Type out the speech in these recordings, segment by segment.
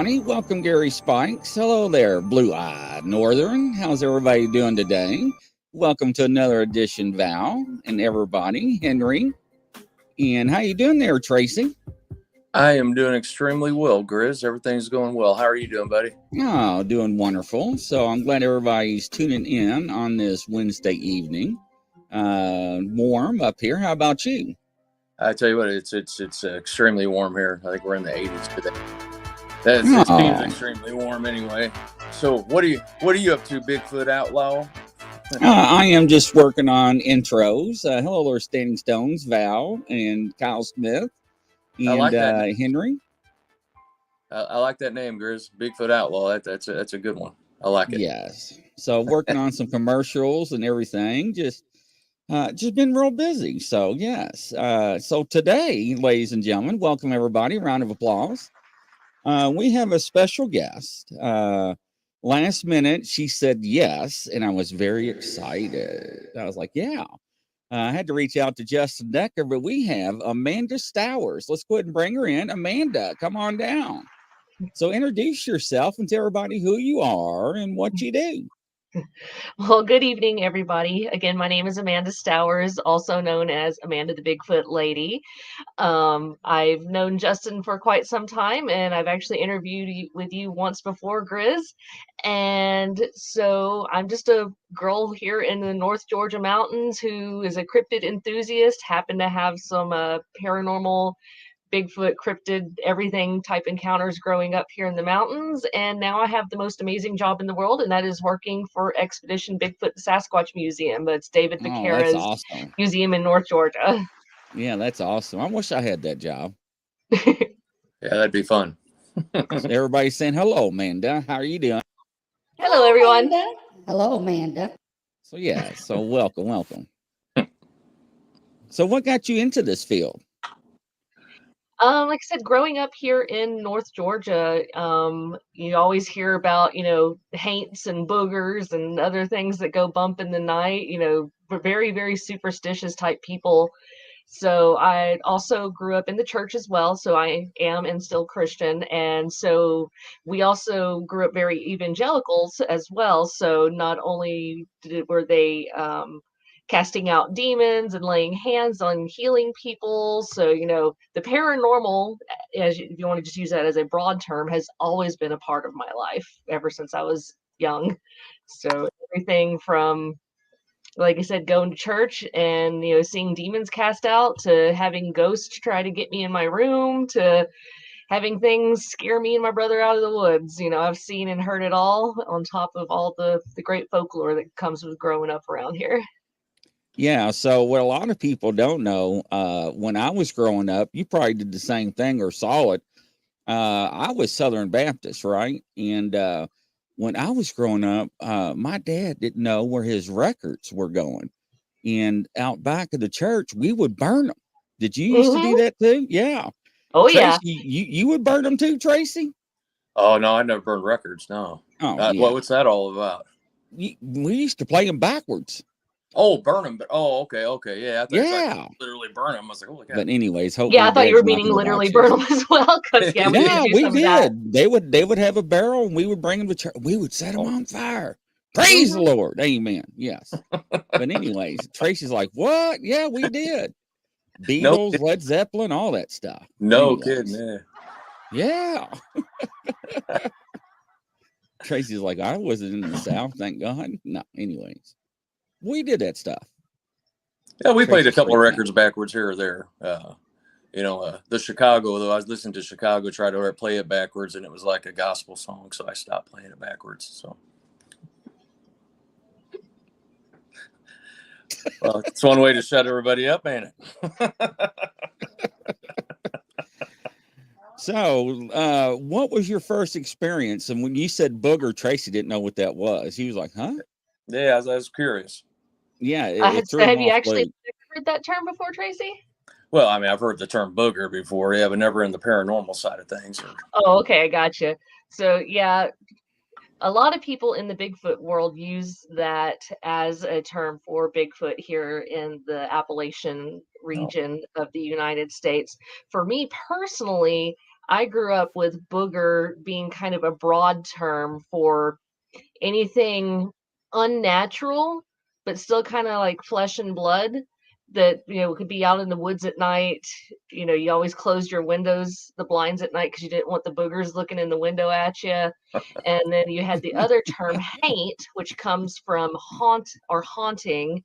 everybody. Welcome, Gary Spikes. Hello there, blue-eyed Northern. How's everybody doing today? Welcome to another edition, Val, and everybody, Henry. And how you doing there, Tracy? I am doing extremely well, Grizz. Everything's going well. How are you doing, buddy? Oh, doing wonderful. So I'm glad everybody's tuning in on this Wednesday evening. Warm up here. How about you? I tell you what, it's extremely warm here. I think we're in the 80s today. It seems extremely warm anyway. So what are you up to, Bigfoot Outlaw? I am just working on intros. Hello there, Standing Stones, Val, and Kyle Smith, and I like that Henry. I like that name, Grizz. Bigfoot Outlaw. That's a good one. I like it. Yes. So working on some commercials and everything. Just been real busy. So yes. So today, ladies and gentlemen, welcome everybody. Round of applause. We have a special guest. Last minute, she said yes, and I was very excited. I was like, yeah. I had to reach out to Justin Decker, but we have Amanda Stowers. Let's go ahead and bring her in. Amanda, come on down. So introduce yourself and tell everybody who you are and what you do. Well, good evening, everybody. Again, my name is Amanda Stowers, also known as Amanda the Bigfoot Lady. I've known Justin for quite some time, and I've actually interviewed with you once before, Grizz. And so I'm just a girl here in the North Georgia mountains who is a cryptid enthusiast, happen to have some paranormal Bigfoot, cryptid, everything type encounters growing up here in the mountains. And now I have the most amazing job in the world, and that is working for Expedition Bigfoot the Sasquatch Museum. It's David Becerra's awesome museum in North Georgia. Yeah, that's awesome. I wish I had that job. Yeah, that'd be fun. So everybody's saying hello, Amanda. How are you doing? Hello, everyone. Amanda. Hello, Amanda. So yeah, so welcome. So what got you into this field? Like I said, growing up here in North Georgia, you always hear about, haints and boogers and other things that go bump in the night, we're very, very superstitious type people. So I also grew up in the church as well. So I am and still Christian. And so we also grew up very evangelicals as well. So not only were they, casting out demons and laying hands on healing people. So, the paranormal, if you want to just use that as a broad term, has always been a part of my life ever since I was young. So everything from, like I said, going to church and, seeing demons cast out, to having ghosts try to get me in my room, to having things scare me and my brother out of the woods. I've seen and heard it all, on top of all the great folklore that comes with growing up around here. Yeah, so what a lot of people don't know, when I was growing up, you probably did the same thing or saw it. I was Southern Baptist, right? And when I was growing up, my dad didn't know where his records were going. And out back of the church, we would burn them. Did you used to do that too? Yeah. Oh, Tracy, yeah. You would burn them too, Tracy? Oh, no, I never burned records, no. Oh, yeah. What's that all about? We used to play them backwards. Oh, burn them. Oh, okay. Yeah. I thought Yeah. literally burn them. I was like, holy cow. But anyways, yeah, I thought you were meaning literally burn them as well. Yeah, we did. They would have a barrel, and we would bring them to church. We would set them on fire. Praise the Lord. Amen. Yes. But anyways, Tracy's like, what? Yeah, we did. Beatles, Led Zeppelin, all that stuff. No kidding. Yeah. Tracy's like, I wasn't in the South, thank God. No, anyways. We did that stuff. Yeah, we played a couple of records backwards here or there. The Chicago, though, I was listening to Chicago try to play it backwards, and it was like a gospel song, so I stopped playing it backwards. So, well, it's one way to shut everybody up, ain't it? So, what was your first experience? And when you said booger, Tracy didn't know what that was. He was like, huh? Yeah, I was curious. Yeah. Have you actually heard that term before, Tracy? Well, I mean, I've heard the term booger before, yeah, but never in the paranormal side of things. Oh, okay, I gotcha. So, yeah, a lot of people in the Bigfoot world use that as a term for Bigfoot here in the Appalachian region of the United States. For me personally, I grew up with booger being kind of a broad term for anything unnatural, but still kind of like flesh and blood that, could be out in the woods at night. You always closed your windows, the blinds at night because you didn't want the boogers looking in the window at you. And then you had the other term, haint, which comes from haunt or haunting,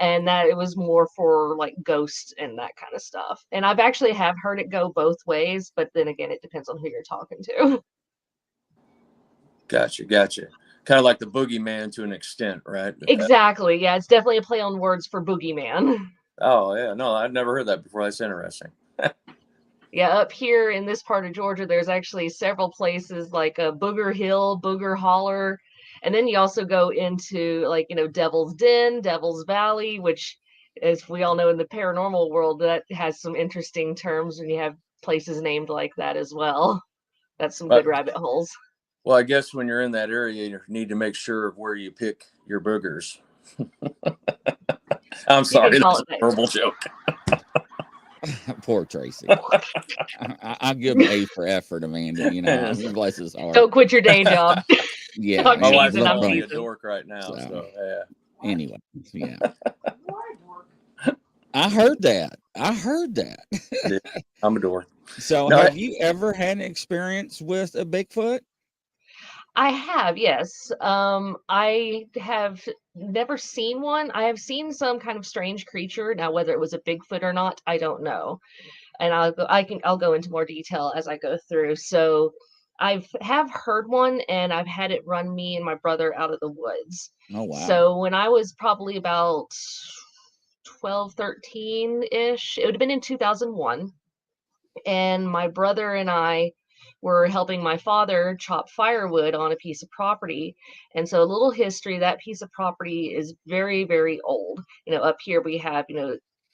and that it was more for like ghosts and that kind of stuff. And I've actually have heard it go both ways, but then again, it depends on who you're talking to. Gotcha. Kind of like the boogeyman to an extent, right? Exactly. Yeah, it's definitely a play on words for boogeyman. Oh, yeah. No, I'd never heard that before. That's interesting. Yeah, up here in this part of Georgia, there's actually several places like Booger Hill, Booger Holler. And then you also go into like, Devil's Den, Devil's Valley, which, as we all know in the paranormal world, that has some interesting terms when you have places named like that as well. That's some good rabbit holes. Well, I guess when you're in that area, you need to make sure of where you pick your boogers. I'm sorry, that's a horrible joke. Poor Tracy. I'll give him A for effort, Amanda. Bless his heart. Don't quit your day job. Yeah, my wife's calling me a dork right now. So yeah. Anyway, yeah. I heard that. Yeah, I'm a dork. So, have you ever had an experience with a Bigfoot? I have, yes. I have never seen one. I have seen some kind of strange creature. Now, whether it was a Bigfoot or not, I don't know. And I'll go into more detail as I go through. So have heard one, and I've had it run me and my brother out of the woods. Oh, wow. So when I was probably about 12, 13-ish, it would have been in 2001. And my brother and I were helping my father chop firewood on a piece of property. And so a little history, that piece of property is very, very old. Up here we have,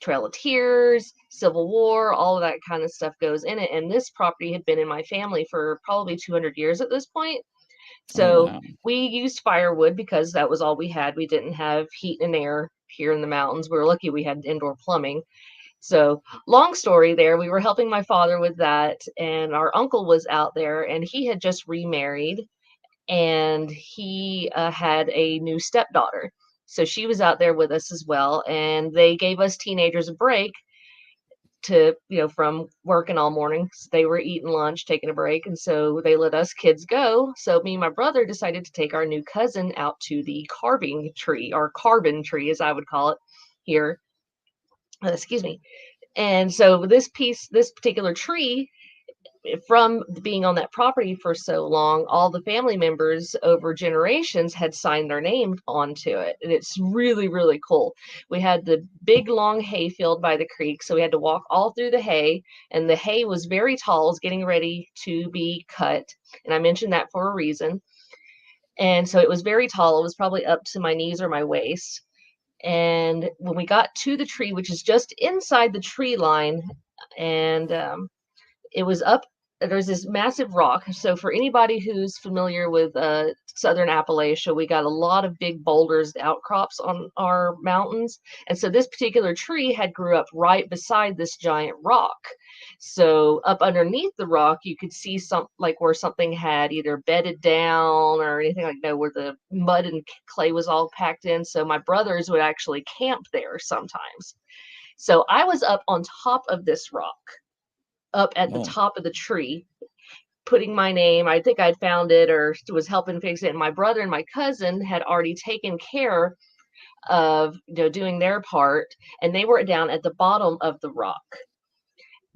Trail of Tears, Civil War, all of that kind of stuff goes in it. And this property had been in my family for probably 200 years at this point. So we used firewood because that was all we had. We didn't have heat and air here in the mountains. We were lucky we had indoor plumbing. So long story there, we were helping my father with that, and our uncle was out there, and he had just remarried, and he had a new stepdaughter. So she was out there with us as well, and they gave us teenagers a break to, from working all morning. So they were eating lunch, taking a break, and so they let us kids go. So me and my brother decided to take our new cousin out to the carving tree, or carbon tree, as I would call it here. Excuse me. And so this particular tree, from being on that property for so long, all the family members over generations had signed their name onto it. And it's really, really cool. We had the big long hay field by the creek. So we had to walk all through the hay, and the hay was very tall, it was getting ready to be cut. And I mentioned that for a reason. And so it was very tall. It was probably up to my knees or my waist. And when we got to the tree, which is just inside the tree line, and it was up, there's this massive rock. So for anybody who's familiar with Southern Appalachia, we got a lot of big boulders, outcrops on our mountains. And so this particular tree had grew up right beside this giant rock. So up underneath the rock, you could see where something had either bedded down or anything like that, where the mud and clay was all packed in. So my brothers would actually camp there sometimes. So I was up on top of this rock, up at the top of the tree, putting my name. I think I'd found it or was helping fix it. And my brother and my cousin had already taken care of, doing their part, and they were down at the bottom of the rock.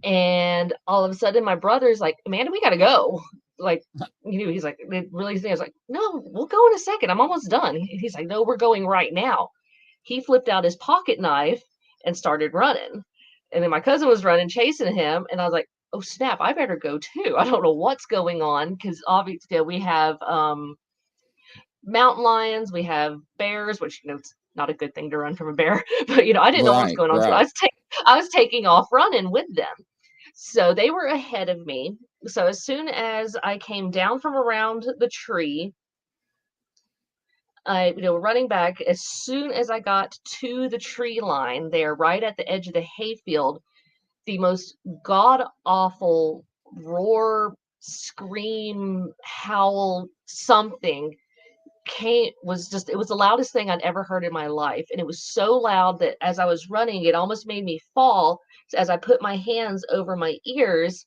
And all of a sudden, my brother's like, Amanda, we got to go. Like, he's like, really? I was like, no, we'll go in a second. I'm almost done. He's like, no, we're going right now. He flipped out his pocket knife and started running. And then my cousin was running, chasing him. And I was like, oh, snap, I better go too. I don't know what's going on, because obviously we have mountain lions, we have bears, which, it's not a good thing to run from a bear. But, I didn't know what was going on. Right. So I was taking off running with them. So they were ahead of me. So as soon as I came down from around the tree, running back, as soon as I got to the tree line there, right at the edge of the hayfield, the most god-awful roar, scream, howl, something it was the loudest thing I'd ever heard in my life. And it was so loud that as I was running, it almost made me fall as I put my hands over my ears.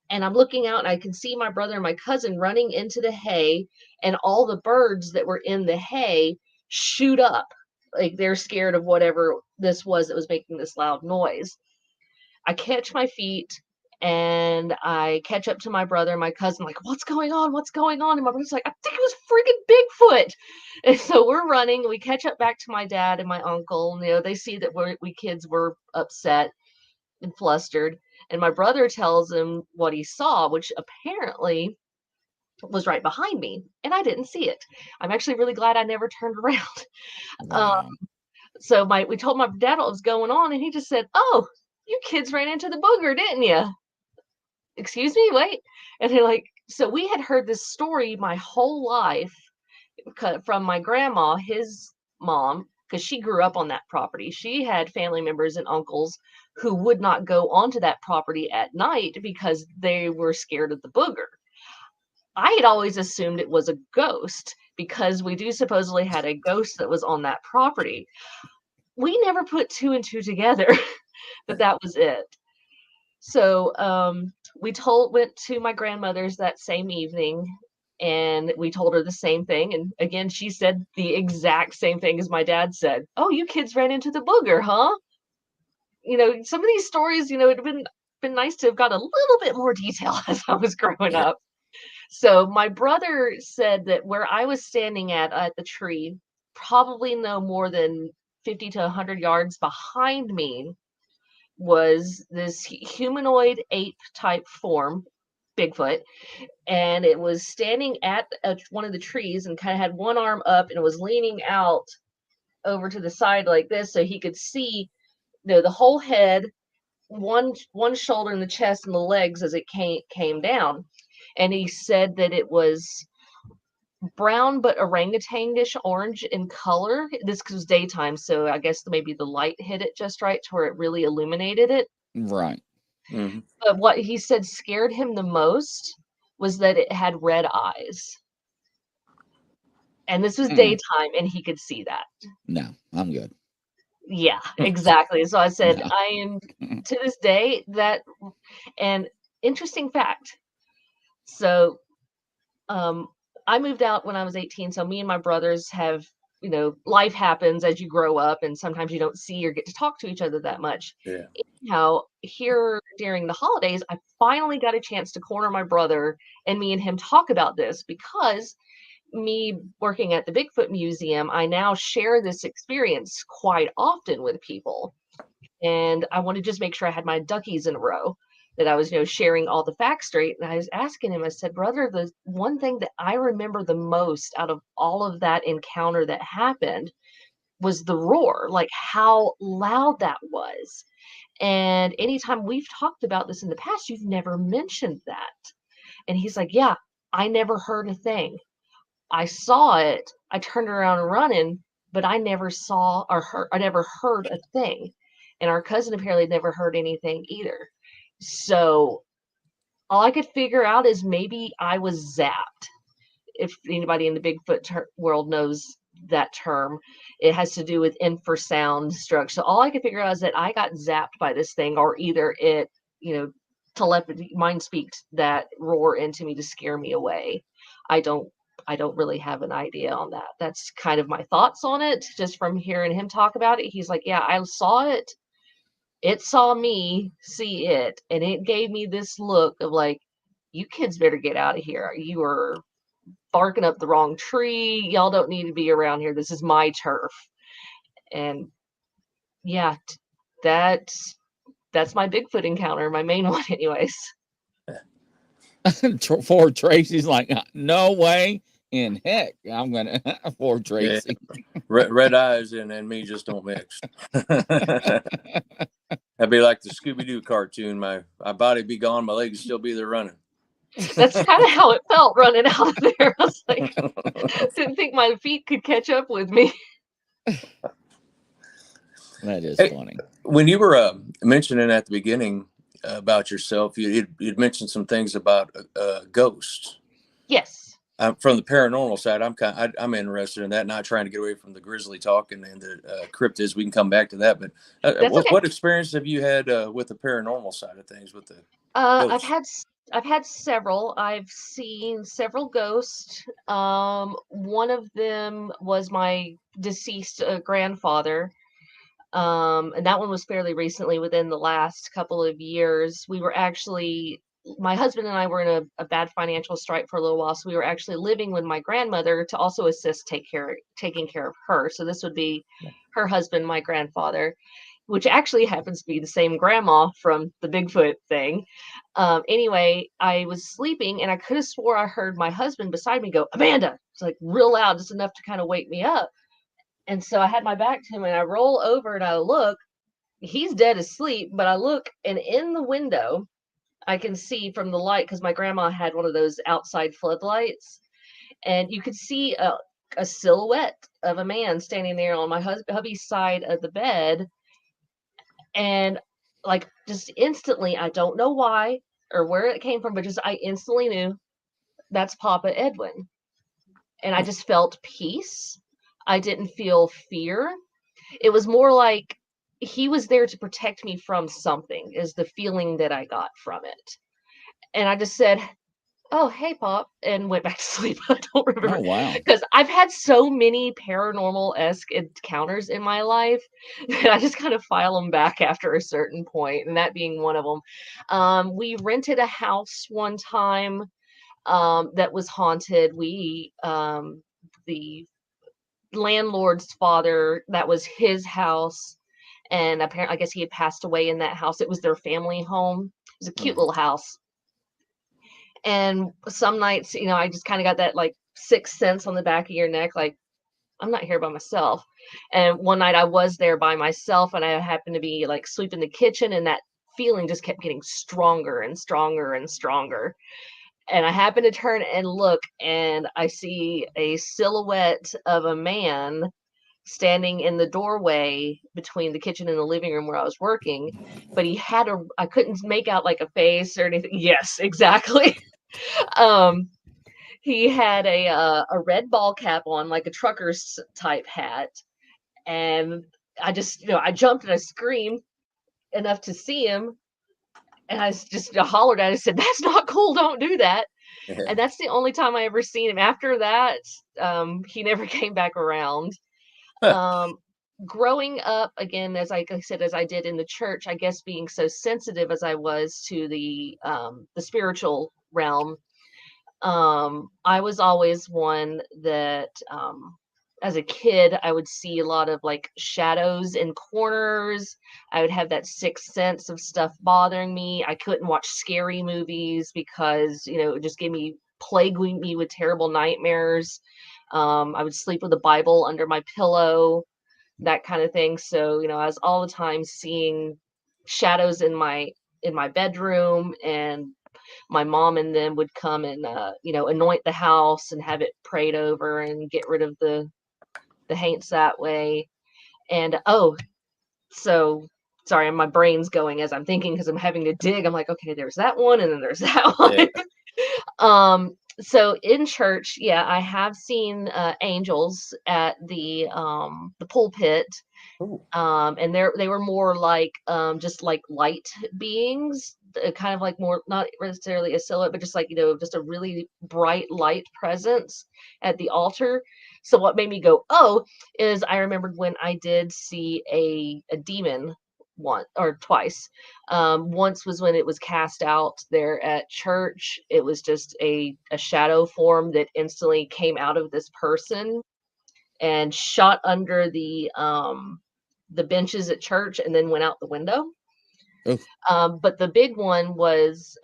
And I'm looking out and I can see my brother and my cousin running into the hay, and all the birds that were in the hay shoot up like they're scared of whatever this was that was making this loud noise. I catch my feet and I catch up to my brother and my cousin, like, what's going on? What's going on? And my brother's like, I think it was freaking Bigfoot. And so we're running. We catch up back to my dad and my uncle. And, they see that we kids were upset and flustered. And my brother tells him what he saw, which apparently was right behind me. And I didn't see it. I'm actually really glad I never turned around. Wow. So we told my dad what was going on, and he just said, "Oh, you kids ran into the booger, didn't you?" Excuse me, wait. And they're like, so we had heard this story my whole life from my grandma, his mom, because she grew up on that property. She had family members and uncles who would not go onto that property at night because they were scared of the booger. I had always assumed it was a ghost because we do supposedly had a ghost that was on that property. We never put two and two together that was it. So we went to my grandmother's that same evening, and we told her the same thing. And again, she said the exact same thing as my dad said. "Oh, you kids ran into the booger, huh?" Some of these stories, it'd been nice to have got a little bit more detail as I was growing up. So my brother said that where I was standing at the tree, probably no more than 50 to 100 yards behind me, was this humanoid ape type form, Bigfoot, and it was standing at one of the trees and kind of had one arm up, and it was leaning out over to the side like this so he could see the whole head, one shoulder, and the chest and the legs as it came down. And he said that it was brown but orangutan-ish orange in color. This was daytime, so I guess maybe the light hit it just right to where it really illuminated it. Right. Mm-hmm. But what he said scared him the most was that it had red eyes. And this was daytime, and he could see that. No, I'm good. Yeah, exactly. So I said, No. I am, to this day, and interesting fact. So, I moved out when I was 18. So me and my brothers have, life happens as you grow up, and sometimes you don't see or get to talk to each other that much. Yeah. Anyhow, here during the holidays, I finally got a chance to corner my brother and me and him talk about this, because me working at the Bigfoot Museum, I now share this experience quite often with people. And I want to just make sure I had my duckies in a row, that I was, sharing all the facts straight. And I was asking him, I said, "Brother, the one thing that I remember the most out of all of that encounter that happened was the roar, like how loud that was. And anytime we've talked about this in the past, you've never mentioned that." And he's like, "Yeah, I never heard a thing. I saw it. I turned around running, but I never saw or heard, I never heard a thing." And our cousin apparently never heard anything either. So all I could figure out is maybe I was zapped. If anybody in the Bigfoot world knows that term, it has to do with infrasound structure. So all I could figure out is that I got zapped by this thing, or either it, telepathy, mind speaks that roar into me to scare me away. I don't really have an idea on that. That's kind of my thoughts on it, just from hearing him talk about it. He's like, "Yeah, I saw it. It saw me see it, and it gave me this look of like, you kids better get out of here. You are barking up the wrong tree. Y'all don't need to be around here. This is my turf." And yeah, that's my Bigfoot encounter, my main one anyways. Poor Tracy's like, "No way in heck I'm gonna." Poor Tracy. Yeah. Red eyes and me just don't mix. That'd be like the Scooby-Doo cartoon. My body be gone, my legs still be there running. That's kind of how it felt running out of there. I was like, didn't think my feet could catch up with me. That is funny. When you were mentioning at the beginning about yourself. You'd mentioned some things about ghosts. Yes. From the paranormal side, I'm interested in that. Not trying to get away from the grizzly talk and the cryptids. We can come back to that. But That's okay. what experience have you had with the paranormal side of things with the ghosts? I've had several. I've seen several ghosts. One of them was my deceased grandfather. And that one was fairly recently, within the last couple of years. We were actually, my husband and I were in a bad financial stripe for a little while, so we were actually living with my grandmother to also assist taking care of her. So this would be her husband, my grandfather, which actually happens to be the same grandma from the Bigfoot thing. Anyway, I was sleeping and I could have swore I heard my husband beside me go, "Amanda!" It's like real loud, just enough to kind of wake me up. And so I had my back to him and I roll over and I look, he's dead asleep, but I look and in the window, I can see from the light, because my grandma had one of those outside floodlights, and you could see a silhouette of a man standing there on my hubby's side of the bed. And like just instantly, I don't know why or where it came from, but just I instantly knew that's Papa Edwin. And I just felt peace. I didn't feel fear. It was more like he was there to protect me from something, is the feeling that I got from it. And I just said, "Oh, hey, Pop," and went back to sleep. I don't remember. Oh, wow. Because I've had so many paranormal-esque encounters in my life that I just kind of file them back after a certain point, and that being one of them. We rented a house one time that was haunted. The landlord's father, that was his house, and apparently I guess he had passed away in that house. It was their family home. It was a cute little house. And some nights, I just kind of got that like sixth sense on the back of your neck, like I'm not here by myself. And one night I was there by myself and I happened to be like asleep in the kitchen, and that feeling just kept getting stronger and stronger and stronger. And I happen to turn and look, and I see a silhouette of a man standing in the doorway between the kitchen and the living room where I was working. But I couldn't make out like a face or anything. Yes, exactly. He had a red ball cap on, like a trucker's type hat. And I just, I jumped and I screamed enough to see him. And I just hollered at him and said, "That's not cool. Don't do that." And that's the only time I ever seen him. After that, he never came back around. Growing up, again, as I said, as I did in the church, I guess being so sensitive as I was to the spiritual realm, I was always one that, as a kid, I would see a lot of like shadows in corners. I would have that sixth sense of stuff bothering me. I couldn't watch scary movies because, it would just plaguing me with terrible nightmares. I would sleep with a Bible under my pillow, that kind of thing. So, I was all the time seeing shadows in my bedroom, and my mom and them would come and anoint the house and have it prayed over and get rid of the haints that way. And so sorry, my brain's going as I'm thinking because I'm having to dig. I'm like, okay, there's that one, and then there's that one. Yeah. So in church, yeah, I have seen angels at the pulpit. And they were more like just like light beings, kind of like more, not necessarily a silhouette, but just like, just a really bright light presence at the altar. So what made me go, oh, is I remembered when I did see a demon once or twice. Once was when it was cast out there at church. It was just a shadow form that instantly came out of this person and shot under the benches at church and then went out the window. But the big one was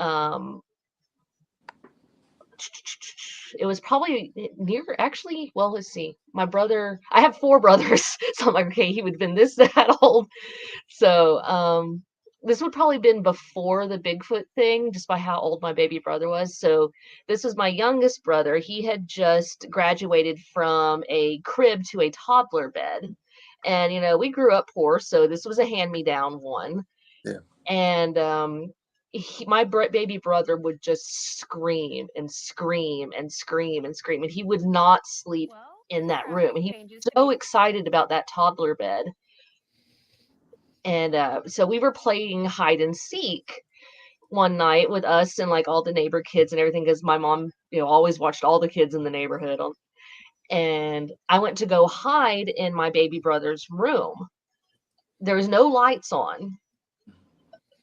it was probably near, actually, well, let's see. My brother, I have 4 brothers, so I'm like, okay, he would have been that old. So this would probably been before the Bigfoot thing, just by how old my baby brother was. So this was my youngest brother. He had just graduated from a crib to a toddler bed. And, we grew up poor, so this was a hand-me-down one. Yeah. And my baby brother would just scream and scream and scream and scream, and he would not sleep in that room. And he was so excited about that toddler bed. And so we were playing hide and seek one night with us and like all the neighbor kids and everything, because my mom, always watched all the kids in the neighborhood. And I went to go hide in my baby brother's room. There was no lights on,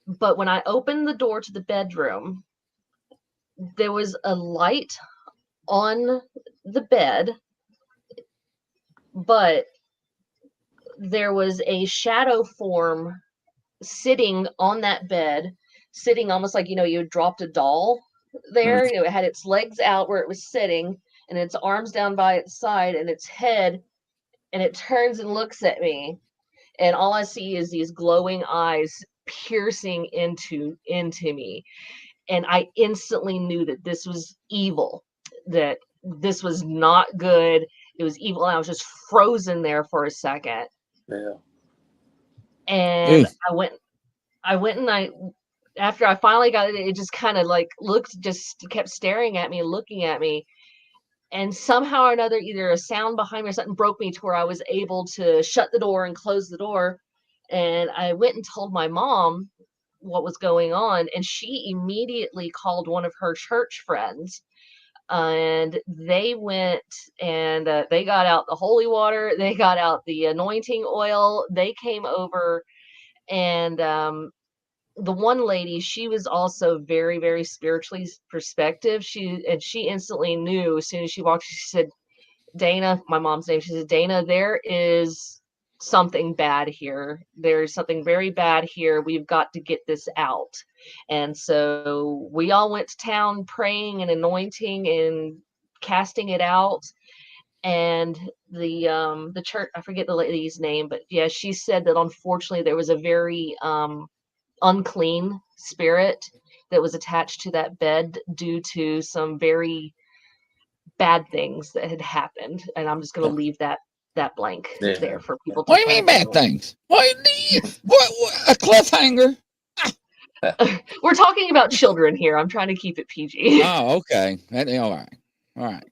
but when I opened the door to the bedroom, there was a light on the bed, but there was a shadow form sitting on that bed, sitting almost like, you dropped a doll there. It had its legs out where it was sitting and its arms down by its side and its head, and it turns and looks at me. And all I see is these glowing eyes piercing into me. And I instantly knew that this was evil, that this was not good. It was evil. And I was just frozen there for a second. Yeah. And I went and after I finally got it, it just kind of like just kept staring at me and looking at me. And somehow or another, either a sound behind me or something broke me to where I was able to shut the door and close the door. And I went and told my mom what was going on, and she immediately called one of her church friends, and they went and they got out the holy water, they got out the anointing oil, they came over. And the one lady, she was also very, very spiritually perspective. She instantly knew as soon as she walked, she said, Dana, my mom's name, she said, Dana, there is something bad here. There's something very bad here. We've got to get this out. And so we all went to town praying and anointing and casting it out. And the church, I forget the lady's name, but yeah, she said that unfortunately there was a very unclean spirit that was attached to that bed due to some very bad things that had happened. And I'm just going to leave that blank there for people to. What do you mean bad things? What a cliffhanger? We're talking about children here. I'm trying to keep it PG. Oh, okay. All right.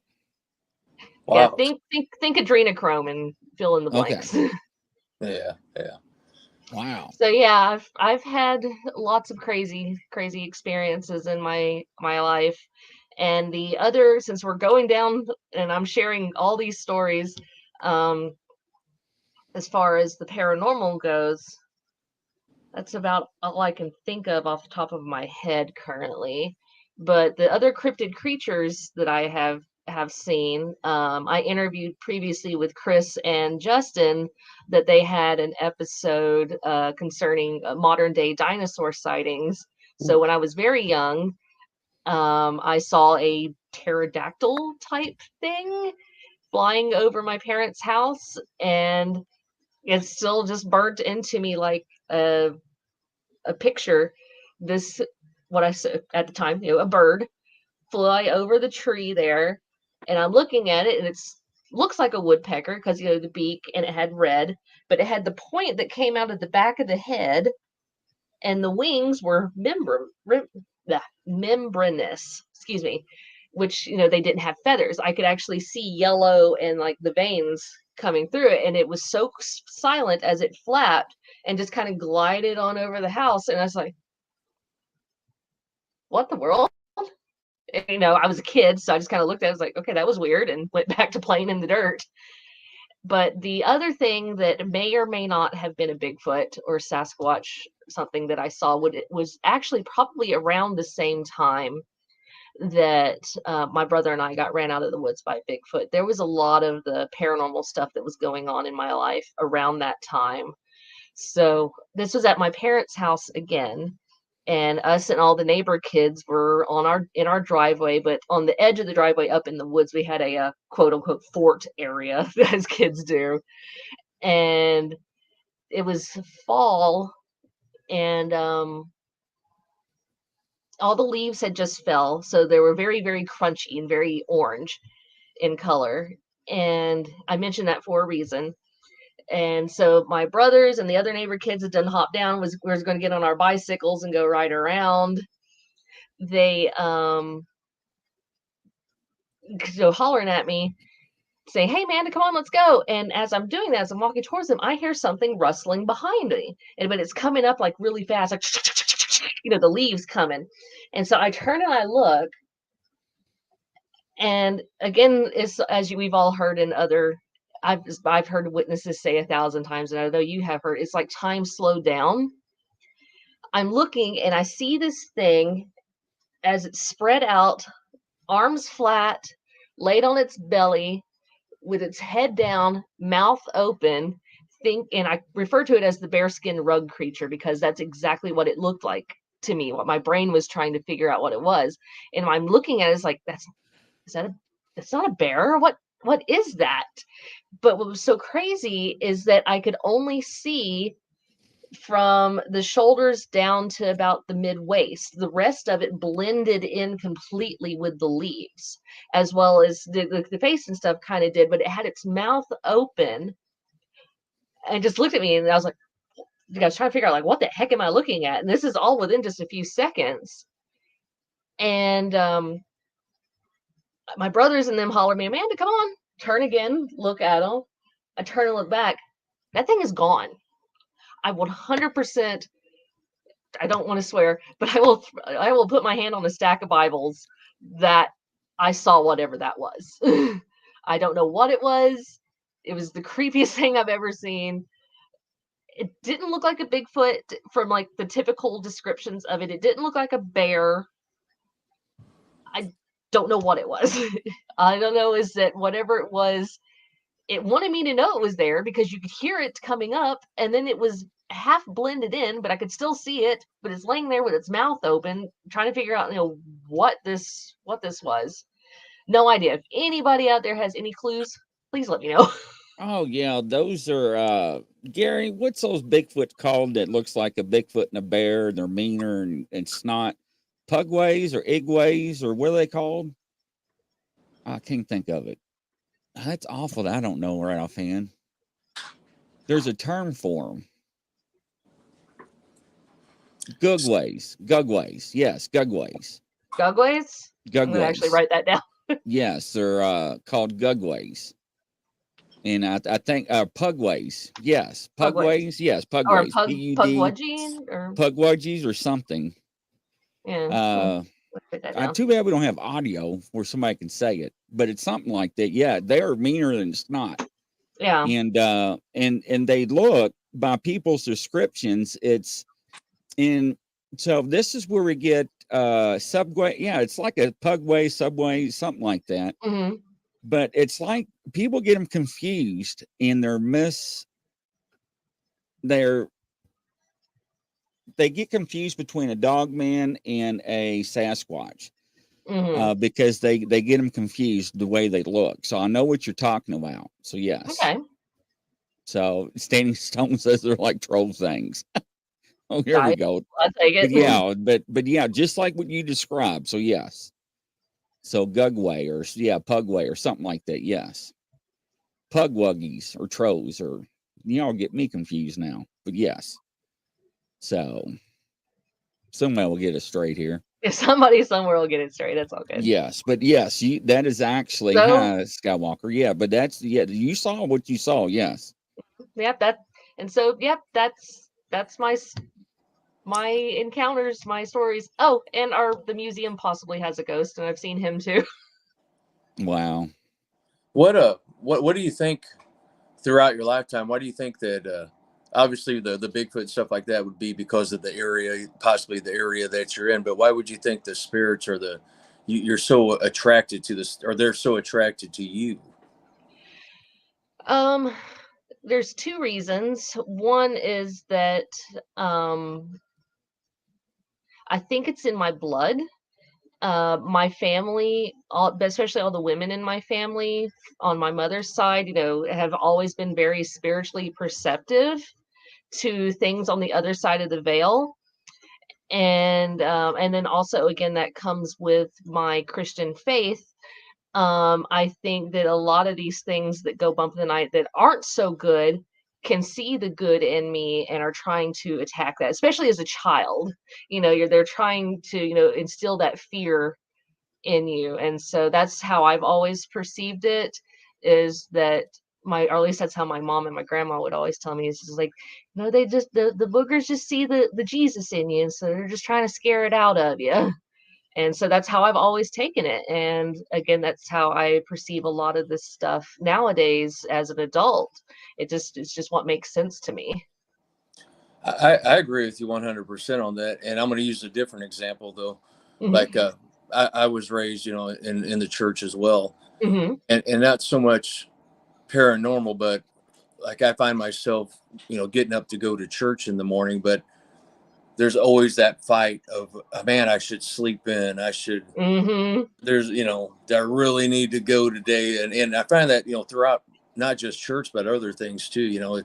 Wow. Yeah, think adrenochrome and fill in the blanks. Okay. Yeah. Wow. So yeah, I've had lots of crazy experiences in my life. And the other, since we're going down and I'm sharing all these stories, as far as the paranormal goes, that's about all I can think of off the top of my head currently. But the other cryptid creatures that I have seen, I interviewed previously with Chris and Justin that they had an episode concerning modern day dinosaur sightings. So when I was very young, I saw a pterodactyl type thing flying over my parents' house, and it's still just burnt into me like a picture. This, what I said at the time, a bird fly over the tree there, and I'm looking at it, and it's looks like a woodpecker because the beak, and it had red, but it had the point that came out of the back of the head, and the wings were membranous, excuse me, which they didn't have feathers. I could actually see yellow and like the veins coming through it, and it was so silent as it flapped and just kind of glided on over the house. And I was like, what the world? And, I was a kid, so I just kind of looked at it, I was like, okay, that was weird, and went back to playing in the dirt. But the other thing that may or may not have been a Bigfoot or Sasquatch, something that I saw, was actually probably around the same time that my brother and I got ran out of the woods by Bigfoot. There was a lot of the paranormal stuff that was going on in my life around that time. So this was at my parents' house again, and us and all the neighbor kids were in our driveway, but on the edge of the driveway up in the woods, we had a quote unquote fort area, as kids do. And it was fall, and all the leaves had just fell, so they were very, very crunchy and very orange in color. And I mentioned that for a reason. And so my brothers and the other neighbor kids had done hop down, we was going to get on our bicycles and go ride around. They so hollering at me, saying, "Hey, Amanda, come on, let's go." And as I'm doing that, as I'm walking towards them, I hear something rustling behind me. But it's coming up like really fast, like, the leaves coming. And so I turn and I look. And again, it's we've all heard in other, I've heard witnesses say 1,000 times, and I know you have heard, it's like time slowed down. I'm looking and I see this thing as it's spread out, arms flat, laid on its belly, with its head down, mouth open. And I refer to it as the bearskin rug creature because that's exactly what it looked like to me. What my brain was trying to figure out what it was, and I'm looking at it, it's like, that's not a bear. What is that? But what was so crazy is that I could only see from the shoulders down to about the mid waist. The rest of it blended in completely with the leaves, as well as the face and stuff kind of did, but it had its mouth open and just looked at me. And I was like, I was trying to figure out, like, what the heck am I looking at? And this is all within just a few seconds. And my brothers and them hollered me, "Amanda, come on." Turn again, look at them. I turn and look back. That thing is gone. I 100%, I don't want to swear, but I will put my hand on a stack of Bibles that I saw whatever that was. I don't know what it was. It was the creepiest thing I've ever seen. It didn't look like a Bigfoot from like the typical descriptions of it. It didn't look like a bear. I don't know what it was. I don't know, is that whatever it was, it wanted me to know it was there because you could hear it coming up, and then it was half blended in, but I could still see it, but it's laying there with its mouth open, trying to figure out, what this was. No idea. If anybody out there has any clues, please let me know. Oh yeah, those are Gary, what's those Bigfoot called that looks like a Bigfoot and a bear? They're meaner and snot. Pugways or Igways, or what are they called? I can't think of it. That's awful. I don't know right offhand. There's a term for them. Gugways. Yes, Gugways. Gugways? I'm going to actually write that down. Yes, they're called Gugways. And I think Pugways. Yes, Pugways. Yes, Pugways. Or Pugwudgies or something. Yeah. Too bad we don't have audio where somebody can say it, but it's something like that. Yeah, they are meaner than snot. Yeah. And they look, by people's descriptions, it's in. So this is where we get subway. Yeah, it's like a Pugway, Subway, something like that. Mm-hmm. But it's like people get them confused, and they get confused between a dog man and a Sasquatch. Mm-hmm. Because they get them confused the way they look. So I know what you're talking about. So yes. Okay. So Standing Stone says they're like troll things. Oh, here we go. I'll take it. But yeah, just like what you described. So yes. So Gugway or Pugway or something like that. Yes. Pugwuggies or trolls, or y'all get me confused now. But yes. So somebody will get us straight here. If somebody somewhere will get it straight, that's all good. Yes, but yes, that is actually Skywalker. Yeah, but you saw what you saw. Yes. Yep, that's my encounters, my stories. Oh, and the museum possibly has a ghost, and I've seen him too. Wow. What do you think throughout your lifetime? Why do you think that obviously the Bigfoot stuff like that would be because of the area, possibly the area that you're in, but why would you think the spirits or you're so attracted to this, or they're so attracted to you? There's two reasons. One is that I think it's in my blood. My family, especially all the women in my family on my mother's side, have always been very spiritually perceptive to things on the other side of the veil. And then also, again, that comes with my Christian faith. I think that a lot of these things that go bump in the night that aren't so good can see the good in me and are trying to attack that, especially as a child. They're trying to, instill that fear in you. And so that's how I've always perceived it, is that or at least that's how my mom and my grandma would always tell me, is just like, they just, the boogers just see the Jesus in you. And so they're just trying to scare it out of you. And so that's how I've always taken it. And again, that's how I perceive a lot of this stuff nowadays as an adult. It's just what makes sense to me. I agree with you 100% on that. And I'm going to use a different example though. Mm-hmm. Like, I was raised, in the church as well. Mm-hmm. And not so much paranormal, but like I find myself, getting up to go to church in the morning, but there's always that fight of, man, I should sleep in. I should, Mm-hmm. there's, I really need to go today. And I find that, throughout not just church, but other things too,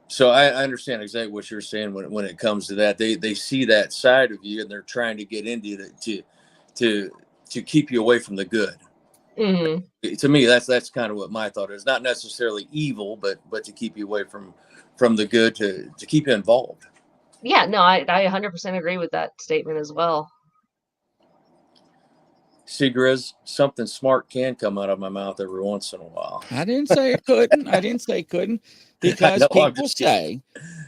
so I understand exactly what you're saying when it comes to that. They see that side of you and they're trying to get into it to keep you away from the good. Mm-hmm. To me, that's kind of what my thought is. Not necessarily evil, but to keep you away from the good, to keep you involved. Yeah, no, I 100% agree with that statement as well. See, Grizz, something smart can come out of my mouth every once in a while. I didn't say it couldn't. I didn't say it couldn't, because people say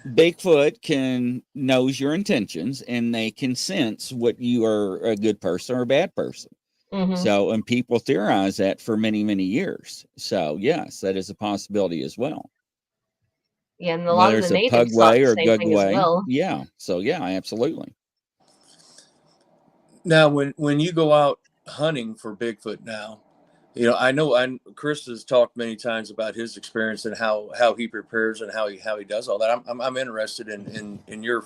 Bigfoot knows your intentions and they can sense what you are, a good person or a bad person. Mm-hmm. So, and people theorize that for many, many years. So yes, that is a possibility as well. Yeah, and a lot of the natives thought the same thing as well. Yeah. So yeah, absolutely. Now, when you go out hunting for Bigfoot now, I know Chris has talked many times about his experience and how he prepares and how he does all that. I'm interested in your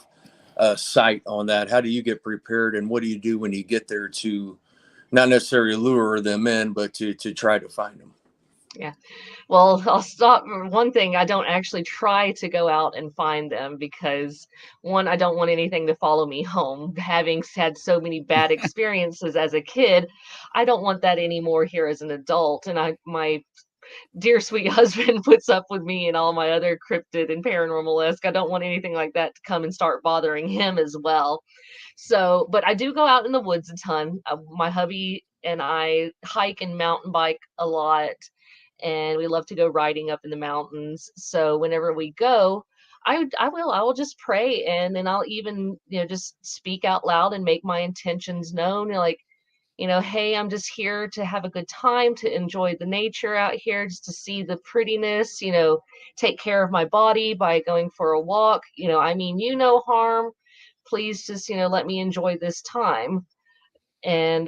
sight on that. How do you get prepared, and what do you do when you get there to not necessarily lure them in, but to try to find them? Yeah. Well, I'll stop. One thing, I don't actually try to go out and find them because, one, I don't want anything to follow me home. Having had so many bad experiences as a kid, I don't want that anymore here as an adult. And my dear sweet husband puts up with me and all my other cryptid and paranormal-esque. I don't want anything like that to come and start bothering him as well. So, but I do go out in the woods a ton. My hubby and I hike and mountain bike a lot, and we love to go riding up in the mountains. So whenever we go, I will just pray, and then I'll even, just speak out loud and make my intentions known. Like, hey, I'm just here to have a good time, to enjoy the nature out here, just to see the prettiness, take care of my body by going for a walk. I mean, no harm. Please just, let me enjoy this time. And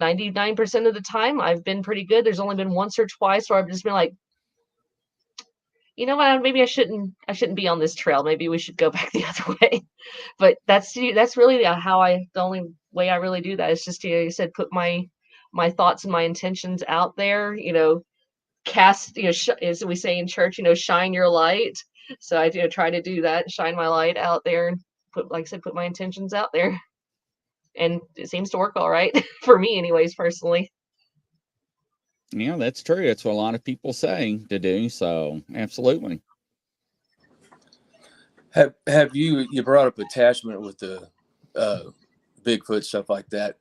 99% of the time I've been pretty good. There's only been once or twice where I've just been like, you know what, maybe I shouldn't be on this trail. Maybe we should go back the other way. But that's really the only way I really do that is just, you said, put my thoughts and my intentions out there, cast, as we say in church, shine your light. So I try to do that, shine my light out there, and put my intentions out there. And it seems to work all right for me anyways, personally. Yeah, that's true. That's what a lot of people say to do. So absolutely. Have you brought up attachment with the Bigfoot, stuff like that?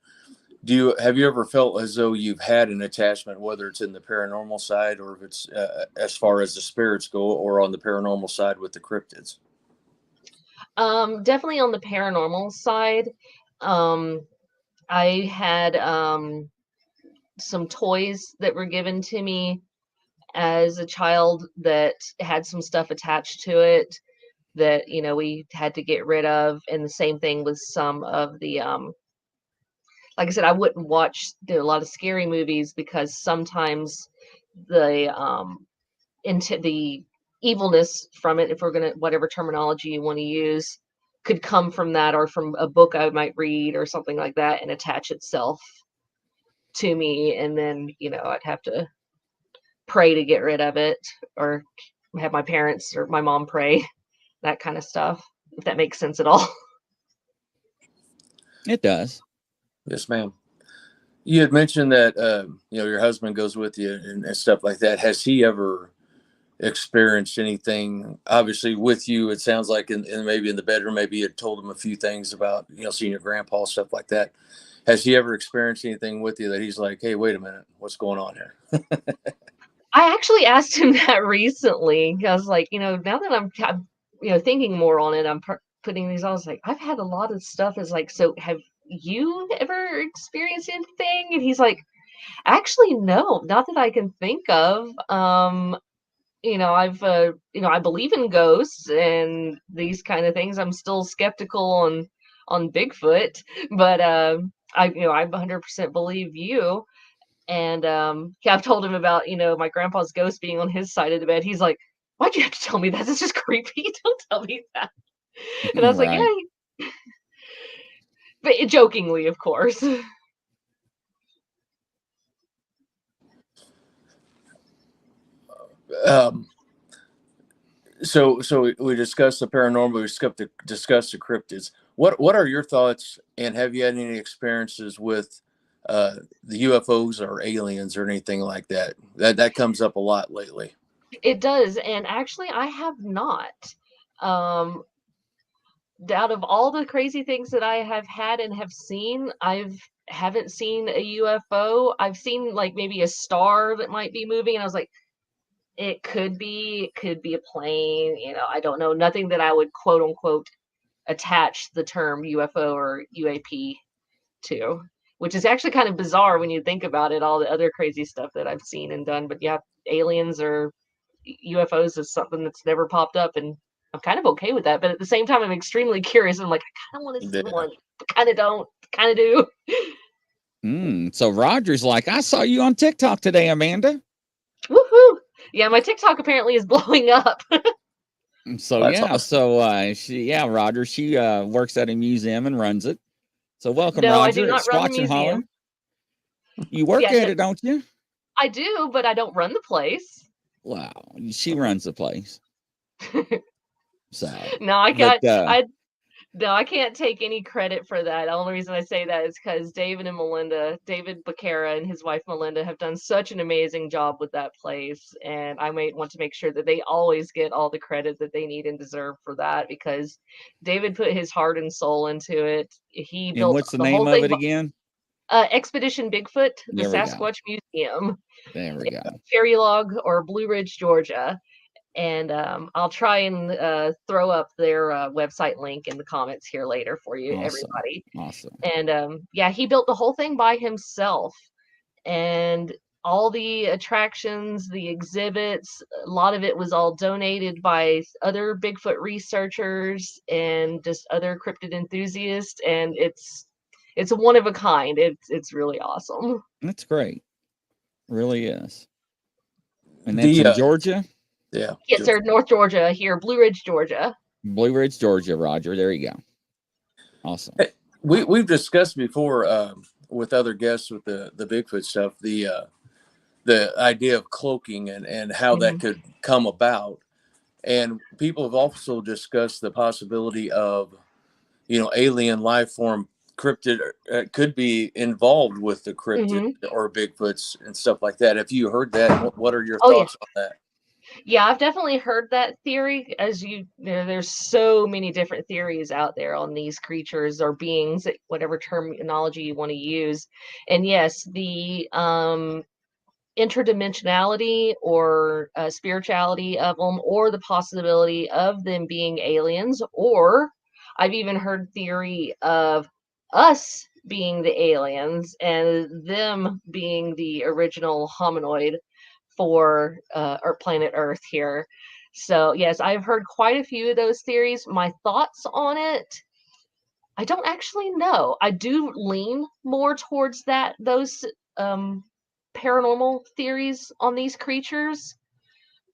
Have you ever felt as though you've had an attachment, whether it's in the paranormal side or if it's as far as the spirits go, or on the paranormal side with the cryptids? Definitely on the paranormal side. I had some toys that were given to me as a child that had some stuff attached to it that, we had to get rid of. And the same thing with some of the, like I said, I wouldn't watch a lot of scary movies because sometimes the, into the evilness from it, if we're going to, whatever terminology you want to use, could come from that, or from a book I might read or something like that, and attach itself to me. And then, I'd have to pray to get rid of it, or have my parents or my mom pray, that kind of stuff, if that makes sense at all. It does. Yes, ma'am. You had mentioned that, your husband goes with you and stuff like that. Has he ever experienced anything, obviously with you, it sounds like in maybe in the bedroom, maybe you had told him a few things about, seeing your grandpa, stuff like that. Has he ever experienced anything with you that he's like, hey, wait a minute, what's going on here? I actually asked him that recently. I was like, now that I'm thinking more on it, I'm putting these on. I was like, I've had a lot of stuff. Is like, so have you ever experienced anything? And he's like, actually, no, not that I can think of. I've I believe in ghosts and these kind of things. I'm still skeptical on Bigfoot, but I 100% believe you. And yeah, I've told him about my grandpa's ghost being on his side of the bed. He's like, "Why'd you have to tell me that? This is creepy. Don't tell me that." And I was like, Right. "Yeah," but jokingly, of course. So we discussed the paranormal, we discussed the cryptids. What are your thoughts, and have you had any experiences with the UFOs or aliens or anything like that? That comes up a lot lately. It does, and actually, I have not. Um, out of all the crazy things that I have had and have seen, haven't seen a UFO. I've seen like maybe a star that might be moving, and I was like, it could be a plane. I don't know. Nothing that I would quote unquote attach the term UFO or UAP to, which is actually kind of bizarre when you think about it, all the other crazy stuff that I've seen and done. But yeah, aliens or UFOs is something that's never popped up, and I'm kind of okay with that. But at the same time, I'm extremely curious. I'm like, I kind of want to see Yeah. one, but kind of don't, kind of do. So Roger's like, I saw you on TikTok today, Amanda. Woohoo! Yeah, my TikTok apparently is blowing up. So That's yeah, awesome. Roger, she works at a museum and runs it. So welcome, No, I do Roger. not It's run the Squatch and Holler. museum. You work Yeah, at no, it, don't you? I do, but I don't run the place. Wow, she runs the place. So, No, I but can't. No, I can't take any credit for that. The only reason I say that is because David Becerra and his wife Melinda have done such an amazing job with that place. And I might want to make sure that they always get all the credit that they need and deserve for that, because David put his heart and soul into it. He and built what's the the name whole of thing. it again? Expedition Bigfoot, the There we go. Sasquatch Museum, There we go. Cherry Log or Blue Ridge, Georgia. And I'll try and throw up their website link in the comments here later for you, Awesome. everybody. Awesome. And yeah, he built the whole thing by himself. And all the attractions, the exhibits, a lot of it was all donated by other Bigfoot researchers and just other cryptid enthusiasts. And it's a one of a kind. It's really awesome. That's great. Really is. And that's in Georgia? Yeah. Yes, sir. North Georgia here, Blue Ridge, Georgia. Blue Ridge, Georgia, Roger. There you go. Awesome. We've discussed before with other guests with the Bigfoot stuff, the idea of cloaking and how that could come about. And people have also discussed the possibility of, alien life form cryptid could be involved with the cryptid or Bigfoots and stuff like that. Have you heard that? What are your thoughts on that? Yeah, I've definitely heard that theory. As there's so many different theories out there on these creatures or beings, whatever terminology you want to use. And yes, the interdimensionality or spirituality of them, or the possibility of them being aliens, or I've even heard theory of us being the aliens and them being the original hominoid for our planet Earth here. So yes, I've heard quite a few of those theories. My thoughts on it, I don't actually know. I do lean more towards those paranormal theories on these creatures,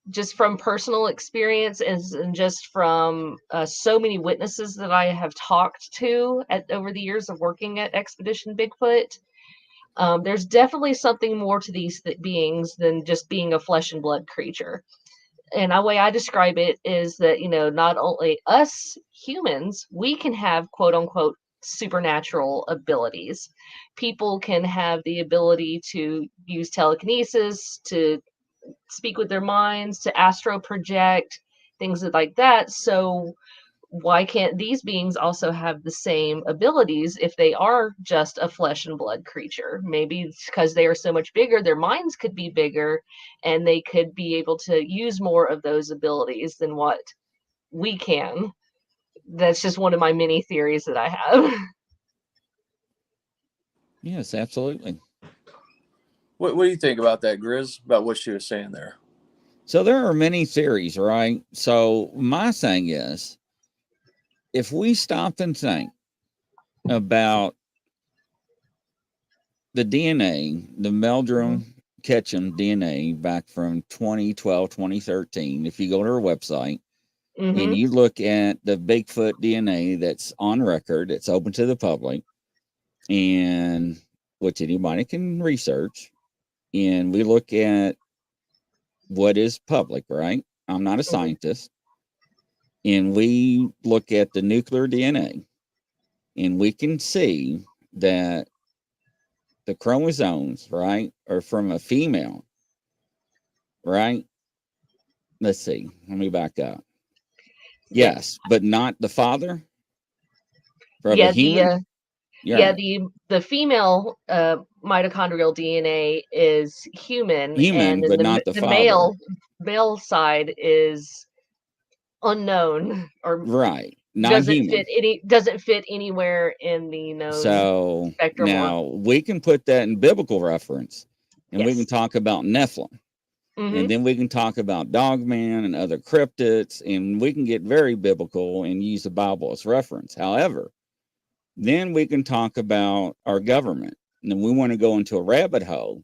just from personal experience and just from so many witnesses that I have talked to over the years of working at Expedition Bigfoot. There's definitely something more to these beings than just being a flesh and blood creature. And the way I describe it is that, not only us humans, we can have quote unquote supernatural abilities. People can have the ability to use telekinesis, to speak with their minds, to astro project, things like that. So why can't these beings also have the same abilities if they are just a flesh and blood creature? Maybe it's because they are so much bigger, their minds could be bigger, and they could be able to use more of those abilities than what we can. That's just one of my many theories that I have. Yes, absolutely. What do you think about that, Grizz? About what she was saying there? So there are many theories, right? So my thing is, if we stop and think about the DNA, the Meldrum Ketchum DNA back from 2012, 2013, if you go to our website and you look at the Bigfoot DNA that's on record, it's open to the public, and which anybody can research, and we look at what is public, right? I'm not a scientist. And we look at the nuclear DNA, and we can see that the chromosomes, right, are from a female, right? Let's see. Let me back up. Yes, but not the father of a human. The female mitochondrial DNA is human, Human, and but then not the the father. male side is unknown, or Right. Not human. doesn't fit anywhere in the known So spectrum. now we can put that in biblical reference, and we can Yes. talk about Nephilim. And then we can talk about Dogman and other cryptids, and we can get very biblical and use the Bible as reference. However, then we can talk about our government. And then we want to go into a rabbit hole.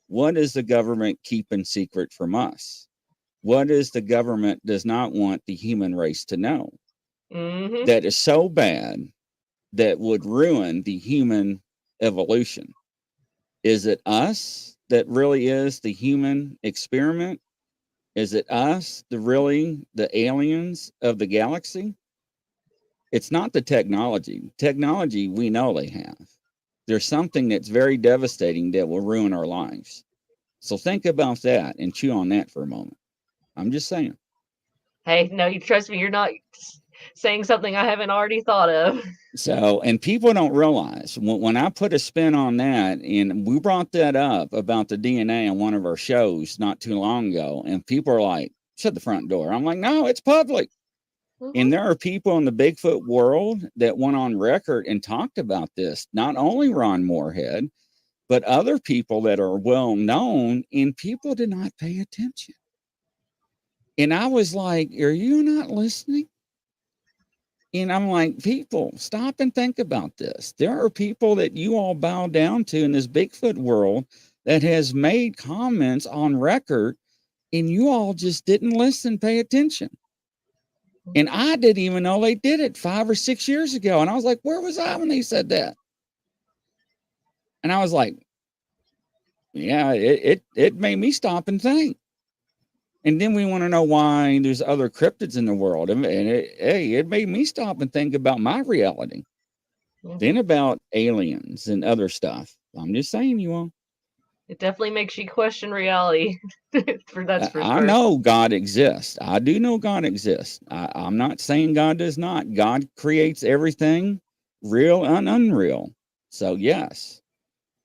What is the government keeping secret from us? What is the government does not want the human race to know? That is so bad that would ruin the human evolution. Is it us that really is the human experiment? Is it us, the aliens of the galaxy? It's not the technology. Technology, we know they have. There's something that's very devastating that will ruin our lives. So think about that and chew on that for a moment. I'm just saying. Hey, no, you trust me, you're not saying something I haven't already thought of. So, and people don't realize when I put a spin on that, and we brought that up about the DNA on one of our shows not too long ago, and people are like, shut the front door. I'm like, no, it's public. And there are people in the Bigfoot world that went on record and talked about this, not only Ron Moorhead, but other people that are well known, and people did not pay attention. And I was like, are you not listening? And I'm like, people, stop and think about this. There are people that you all bow down to in this Bigfoot world that has made comments on record, and you all just didn't listen, pay attention. And I didn't even know they did it 5 or 6 years ago. And I was like, where was I when they said that? And I was like, yeah, it made me stop and think. And then we want to know why there's other cryptids in the world. And it made me stop and think about my reality. Then about aliens and other stuff. I'm just saying, you all. It definitely makes you question reality. That's for sure. I know God exists. I do know God exists. I'm not saying God does not. God creates everything, real and unreal. So yes,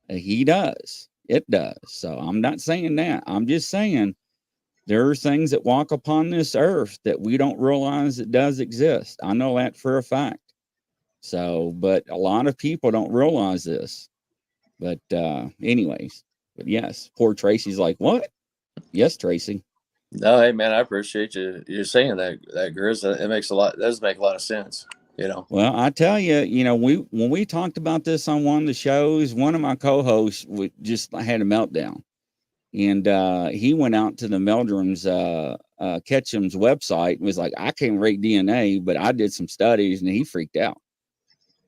he does. It does. So I'm not saying that. I'm just saying there are things that walk upon this earth that we don't realize it does exist. I know that for a fact. So, but a lot of people don't realize this. But anyways, but yes, poor Tracy's like, what? Yes, Tracy. No, hey man, I appreciate you saying that, Grizz. It does make a lot of sense. Well, I tell you, when we talked about this on one of the shows, one of my co-hosts just had a meltdown. And he went out to the Meldrum's Ketchum's website and was like, I can't rate DNA, but I did some studies, and he freaked out.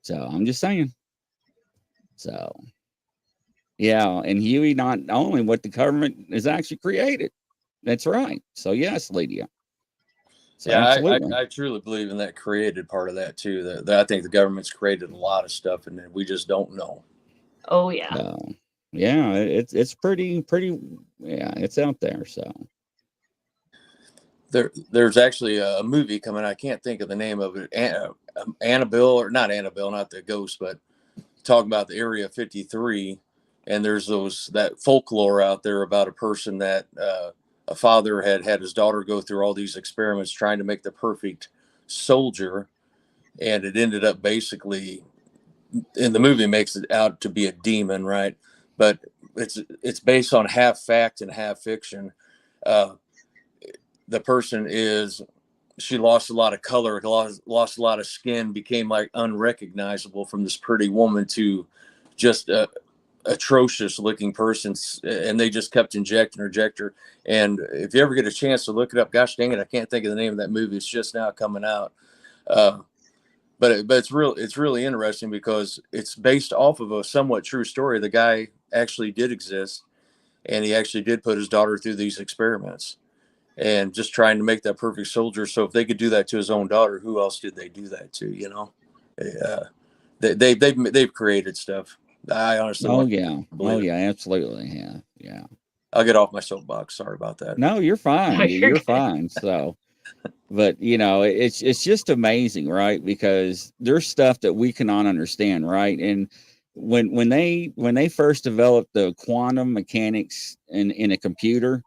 So I'm just saying. So yeah, and Huey, not only what the government is actually created. That's right. So yes, Lydia. So yeah, absolutely. I truly believe in that created part of that too. That I think the government's created a lot of stuff, and we just don't know. Oh yeah. So, yeah, it's pretty. Yeah, it's out there. So There's actually a movie coming. I can't think of the name of it. Annabelle, or not Annabelle, not the ghost, but talking about the Area 53. And there's that folklore out there about a person that a father had his daughter go through all these experiments trying to make the perfect soldier, and it ended up basically, in the movie, makes it out to be a demon, right? But it's based on half fact and half fiction. The person she lost a lot of color, lost a lot of skin, became like unrecognizable from this pretty woman to just a atrocious looking person, and they just kept injecting her. And if you ever get a chance to look it up, gosh dang it, I can't think of the name of that movie. It's just now coming out. But it's really interesting because it's based off of a somewhat true story. The guy actually did exist, and he actually did put his daughter through these experiments, and just trying to make that perfect soldier. So if they could do that to his own daughter, who else did they do that to? You know, they've created stuff. I honestly, absolutely, yeah. I'll get off my soapbox. Sorry about that. No, you're fine. No, you're You're good. fine. So, but it's just amazing, right? Because there's stuff that we cannot understand, right? And when they first developed the quantum mechanics in a computer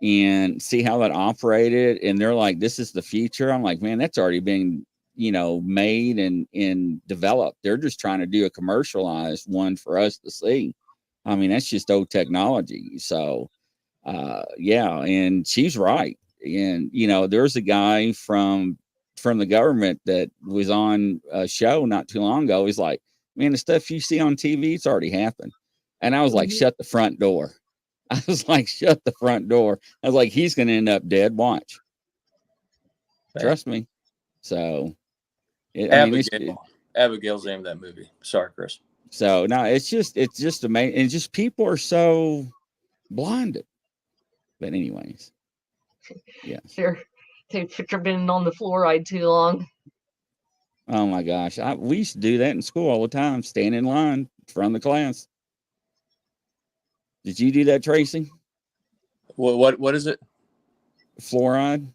and see how that operated, and they're like, this is the future. I'm like, man, that's already been made and developed. They're just trying to do a commercialized one for us to see. I mean, that's just old technology. So and she's right. And there's a guy from the government that was on a show not too long ago. He's like, man, the stuff you see on TV, it's already happened. And I was like, shut the front door. I was like, shut the front door. I was like, he's gonna end up dead. Watch. Trust me. So Abigail's the name of that movie. Sorry, Chris. So no, it's just amazing, and just people are so blinded. But anyways, yeah, They've been on the fluoride too long. Oh my gosh, we used to do that in school all the time. Stand in line from the class. Did you do that, Tracy? What is it? Fluoride.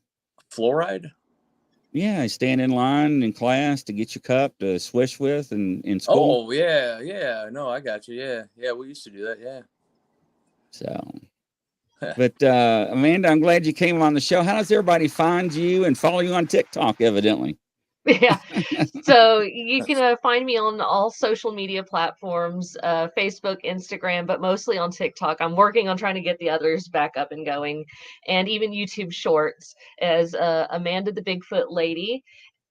Fluoride? Yeah, stand in line in class to get your cup to swish with in school. Oh, yeah. No, I got you. Yeah, we used to do that, yeah. So, but Amanda, I'm glad you came on the show. How does everybody find you and follow you on TikTok, evidently? Yeah. So you can find me on all social media platforms, Facebook, Instagram, but mostly on TikTok. I'm working on trying to get the others back up and going, and even YouTube Shorts as Amanda the Bigfoot Lady.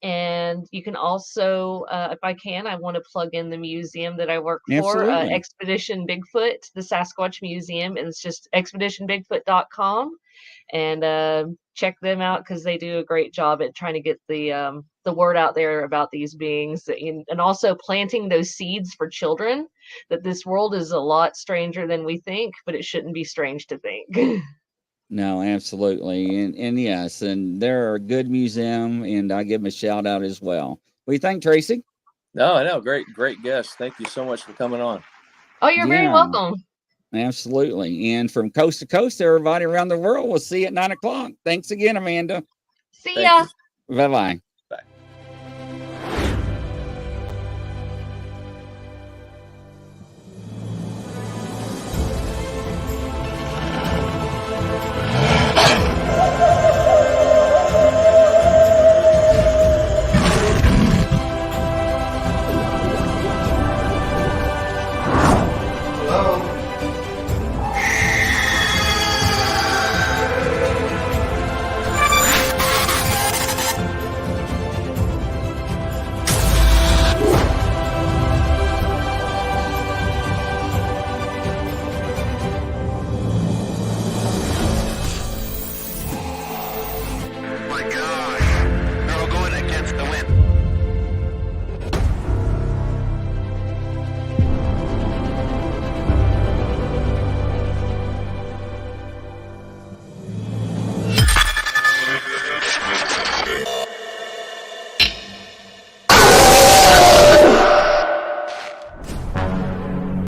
And you can also, if I want to plug in the museum that I work for, Expedition Bigfoot, the Sasquatch Museum, and it's just expeditionbigfoot.com. And check them out because they do a great job at trying to get the word out there about these beings, and also planting those seeds for children that this world is a lot stranger than we think, but it shouldn't be strange to think. No, absolutely. And yes, and they're a good museum, and I give them a shout out as well. What do you think, Tracy? No, great guest. Thank you so much for coming on. Oh, you're very welcome. Absolutely. And from coast to coast, everybody around the world, we'll see you at 9 o'clock. Thanks again, Amanda. See ya. Bye-bye.